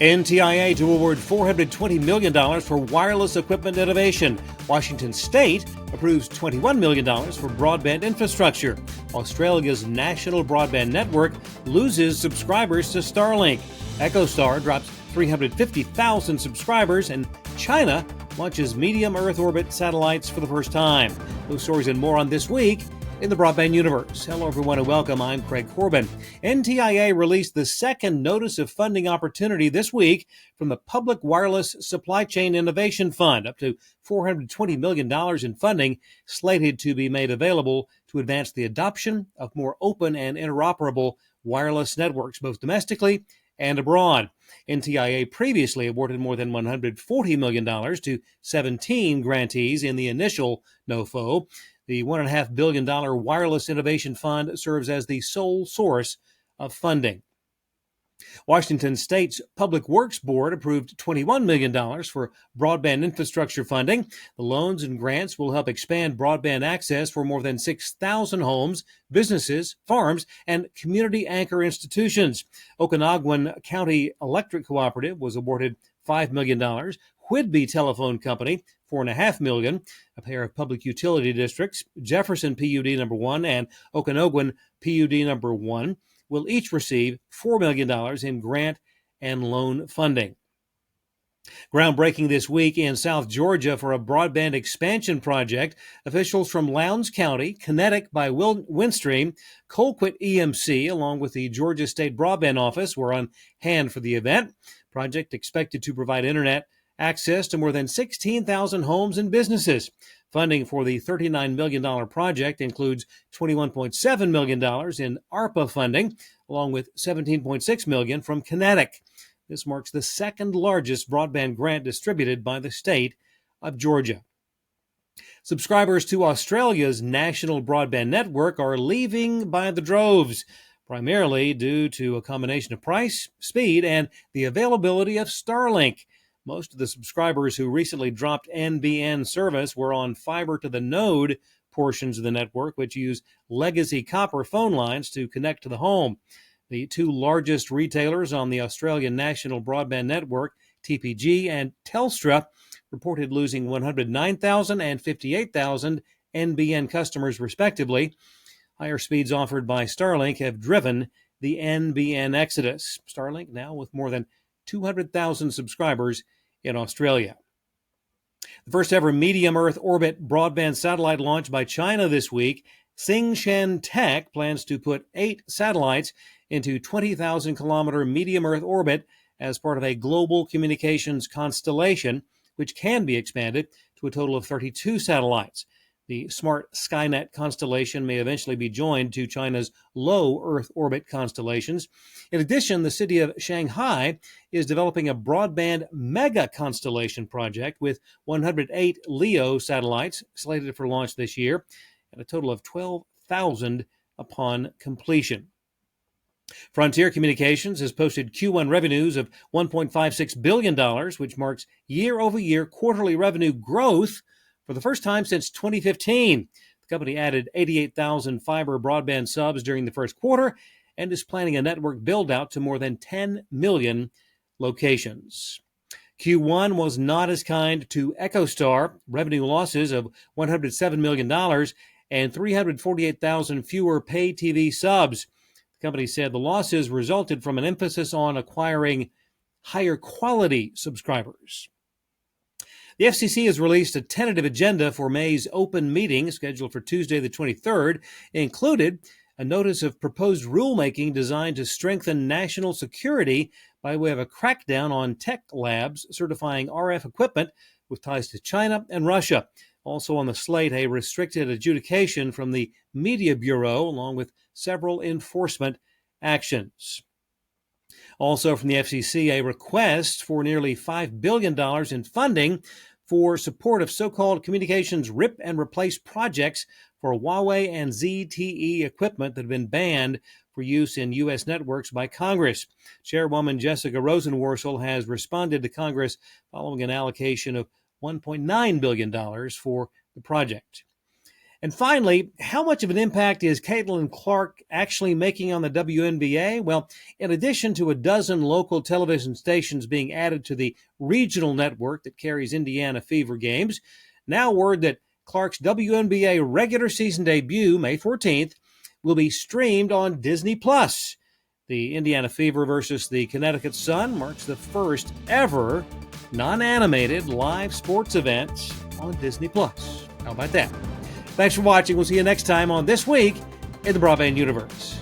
NTIA to award $420 million for wireless equipment innovation. Washington State approves $21 million for broadband infrastructure. Australia's national broadband network loses subscribers to Starlink. EchoStar drops 350,000 subscribers, and China launches medium Earth orbit satellites for the first time. Those stories and more on This Week in the Broadband Universe. Hello, everyone, and welcome. I'm Craig Corbin. NTIA released the second notice of funding opportunity this week from the Public Wireless Supply Chain Innovation Fund, up to $420 million in funding slated to be made available to advance the adoption of more open and interoperable wireless networks, both domestically and abroad. NTIA previously awarded more than $140 million to 17 grantees in the initial NOFO. The $1.5 billion Wireless Innovation Fund serves as the sole source of funding. Washington State's Public Works Board approved $21 million for broadband infrastructure funding. The loans and grants will help expand broadband access for more than 6,000 homes, businesses, farms, and community anchor institutions. Okanagan County Electric Cooperative was awarded $5 million. Whidbey Telephone Company, $4.5 million. A pair of public utility districts, Jefferson PUD number 1 and Okanagan PUD number 1, will each receive $4 million in grant and loan funding. Groundbreaking this week in South Georgia for a broadband expansion project. Officials from Lowndes County, Kinetic by Windstream, Colquitt EMC, along with the Georgia State Broadband Office, were on hand for the event. Project expected to provide internet access to more than 16,000 homes and businesses. Funding for the $39 million project includes $21.7 million in ARPA funding, along with $17.6 million from Kinetic. This marks the second largest broadband grant distributed by the state of Georgia. Subscribers to Australia's national broadband network are leaving by the droves, primarily due to a combination of price, speed, and the availability of Starlink. Most of the subscribers who recently dropped NBN service were on fiber-to-the-node portions of the network, which use legacy copper phone lines to connect to the home. The two largest retailers on the Australian National Broadband Network, TPG and Telstra, reported losing 109,000 and 58,000 NBN customers, respectively. Higher speeds offered by Starlink have driven the NBN exodus. Starlink now with more than 200,000 subscribers in Australia. The first ever medium Earth orbit broadband satellite launch by China this week. Tsingshan Tech plans to put 8 satellites into 20,000-kilometer medium Earth orbit as part of a global communications constellation, which can be expanded to a total of 32 satellites. The Smart Skynet constellation may eventually be joined to China's low Earth orbit constellations. In addition, the city of Shanghai is developing a broadband mega constellation project with 108 LEO satellites slated for launch this year, and a total of 12,000 upon completion. Frontier Communications has posted Q1 revenues of $1.56 billion, which marks year-over-year quarterly revenue growth for the first time since 2015. The company added 88,000 fiber broadband subs during the first quarter and is planning a network build-out to more than 10 million locations. Q1 was not as kind to EchoStar. Revenue losses of $107 million and 348,000 fewer pay TV subs. The company said the losses resulted from an emphasis on acquiring higher quality subscribers. The FCC has released a tentative agenda for May's open meeting scheduled for Tuesday the 23rd. It included a notice of proposed rulemaking designed to strengthen national security by way of a crackdown on tech labs certifying RF equipment with ties to China and Russia. Also on the slate, a restricted adjudication from the Media Bureau, along with several enforcement actions. Also from the FCC, a request for nearly $5 billion in funding for support of so-called communications rip and replace projects for Huawei and ZTE equipment that have been banned for use in U.S. networks by Congress. Chairwoman Jessica Rosenworcel has responded to Congress following an allocation of $1.9 billion for the project. And finally, how much of an impact is Caitlin Clark actually making on the WNBA? Well, in addition to a dozen local television stations being added to the regional network that carries Indiana Fever games, now word that Clark's WNBA regular season debut, May 14th, will be streamed on Disney+. The Indiana Fever versus the Connecticut Sun marks the first ever non-animated live sports event on Disney+. How about that? Thanks for watching. We'll see you next time on This Week in the Broadband Universe.